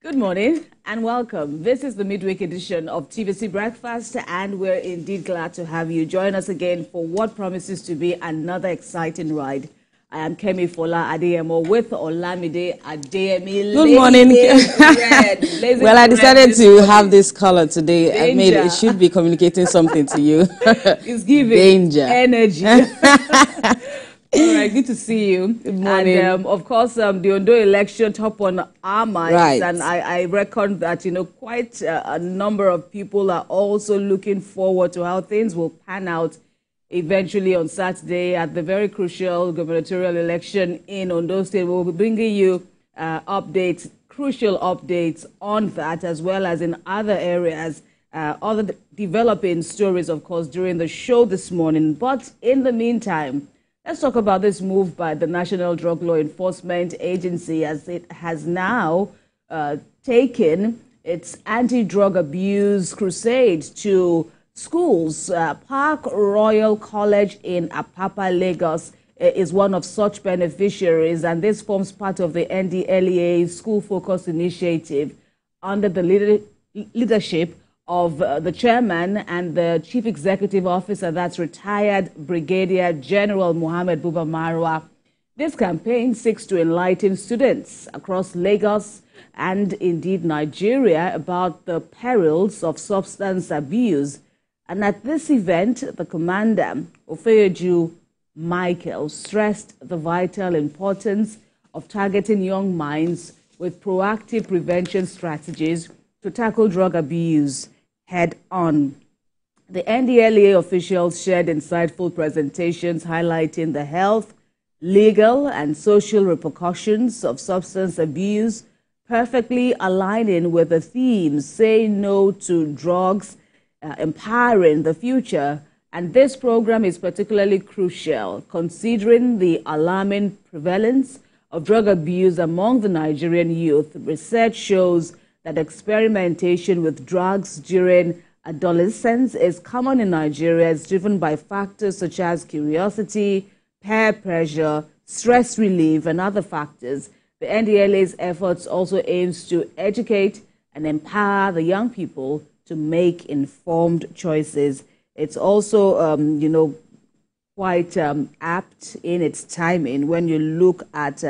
Good morning and welcome. This is the midweek edition of TVC Breakfast, and we're indeed glad to have you join us again for what promises to be another exciting ride. I am Kemi Fola Adeyemo with Olamide Adeyemi. Good morning. Well, I decided to have this color today. Danger. I made it should be communicating something to you. It's giving danger, energy. All right, good to see you. Good morning. And of course, the Ondo election top on our minds, right. And I reckon that quite a number of people are also looking forward to how things will pan out eventually on Saturday at the very crucial gubernatorial election in Ondo State. We'll be bringing you crucial updates on that, as well as in other areas, other developing stories, of course, during the show this morning. But in the meantime, let's talk about this move by the National Drug Law Enforcement Agency, as it has now taken its anti-drug abuse crusade to schools. Park Royal College in Apapa, Lagos, is one of such beneficiaries, and this forms part of the NDLEA School Focus Initiative under the leadership of the chairman and the chief executive officer, that's retired Brigadier General Muhammad Buba Marwa. This campaign seeks to enlighten students across Lagos and indeed Nigeria about the perils of substance abuse. And at this event, the commander, Ofeyeju Michael, stressed the vital importance of targeting young minds with proactive prevention strategies to tackle drug abuse head on. The NDLEA officials shared insightful presentations highlighting the health, legal, and social repercussions of substance abuse, perfectly aligning with the theme, Say No to Drugs, Empowering the Future. And this program is particularly crucial considering the alarming prevalence of drug abuse among the Nigerian youth. Research shows that experimentation with drugs during adolescence is common in Nigeria. It's driven by factors such as curiosity, peer pressure, stress relief, and other factors. The NDLEA's efforts also aims to educate and empower the young people to make informed choices. It's also, quite apt in its timing when you look at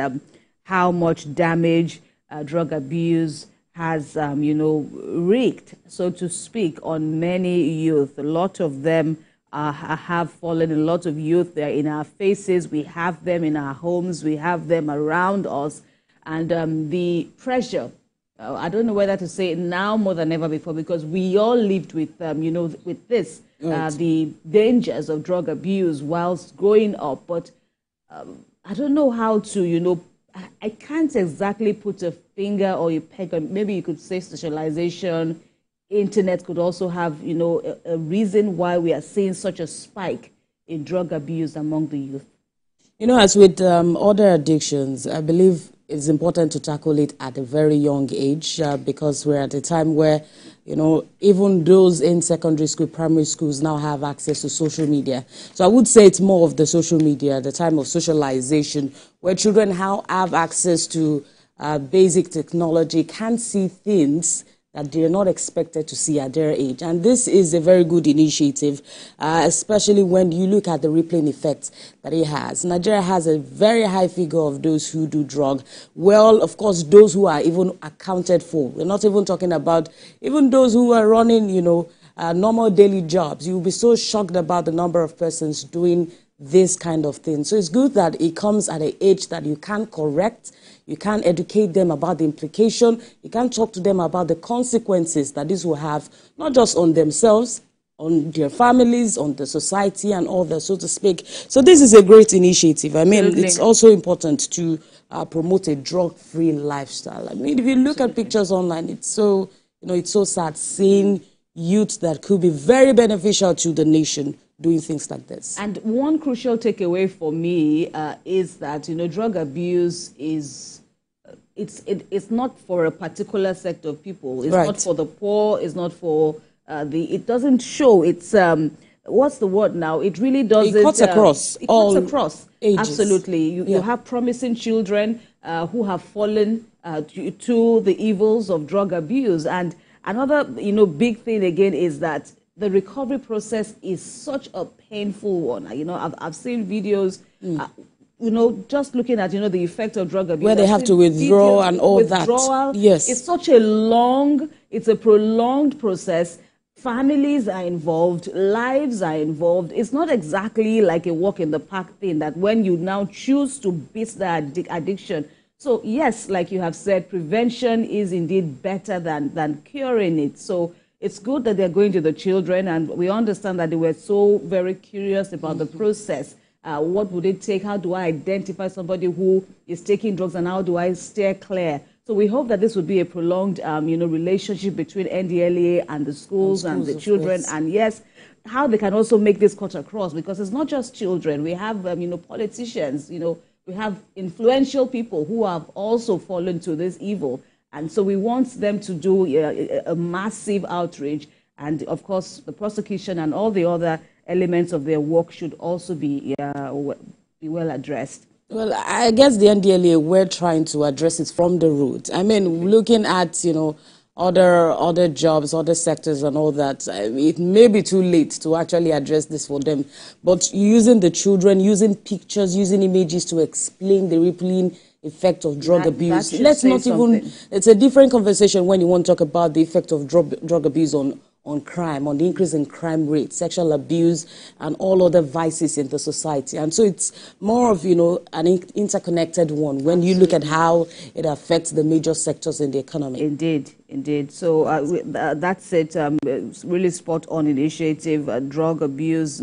how much damage drug abuse has, wreaked, so to speak, on many youth. A lot of them have fallen. A lot of youth, they're in our faces. We have them in our homes. We have them around us. And the pressure, I don't know whether to say it now more than ever before, because we all lived with, with this, right. The dangers of drug abuse whilst growing up. But I don't know how to, I can't exactly put a finger or a peg on. Maybe you could say socialization. Internet could also have, a reason why we are seeing such a spike in drug abuse among the youth. As with other addictions, I believe it's important to tackle it at a very young age because we're at a time where, even those in secondary school, primary schools now have access to social media. So I would say it's more of the social media, the time of socialization, where children have access to basic technology, can see things that they're not expected to see at their age. And this is a very good initiative, especially when you look at the rippling effect that it has. Nigeria has a very high figure of those who do drug. Well, of course, those who are even accounted for. We're not even talking about even those who are running, normal daily jobs. You'll be so shocked about the number of persons doing this kind of thing. So it's good that it comes at an age that you can correct. You can educate them about the implication. You can talk to them about the consequences that this will have, not just on themselves, on their families, on the society and all that, so to speak. So this is a great initiative. I mean, absolutely. It's also important to promote a drug-free lifestyle. I mean, if you look absolutely. At pictures online, it's so, it's so sad seeing youth that could be very beneficial to the nation doing things like this. And one crucial takeaway for me is that, drug abuse is, it's not for a particular sector of people. It's right. Not for the poor. It's not for it doesn't show. It's, what's the word now? It really doesn't. It cuts across. It cuts across. Ages. Absolutely. You have promising children who have fallen to the evils of drug abuse. And another, big thing again is that the recovery process is such a painful one. I've seen videos, just looking at, the effect of drug abuse. Where they have to withdraw and all that. Yes. It's such it's a prolonged process. Families are involved, lives are involved. It's not exactly like a walk in the park thing that when you now choose to beat the addiction. So yes, like you have said, prevention is indeed better than curing it. So it's good that they're going to the children, and we understand that they were so very curious about the process. What would it take? How do I identify somebody who is taking drugs, and how do I steer clear? So we hope that this would be a prolonged, relationship between NDLEA and the schools and the children. And yes, how they can also make this cut across, because it's not just children. We have, politicians, we have influential people who have also fallen to this evil. And so we want them to do a massive outreach. And of course, the prosecution and all the other elements of their work should also be well addressed. Well, I guess the NDLEA, we're trying to address it from the root. I mean, looking at, other jobs, other sectors and all that, it may be too late to actually address this for them. But using the children, using pictures, using images to explain the rippling effect of drug abuse. Let's not even, it's a different conversation when you want to talk about the effect of drug abuse on crime, on the increase in crime rate, sexual abuse, and all other vices in the society. And so it's more of, an interconnected one when you look at how it affects the major sectors in the economy. Indeed. So that's it. It's really spot on initiative, drug abuse.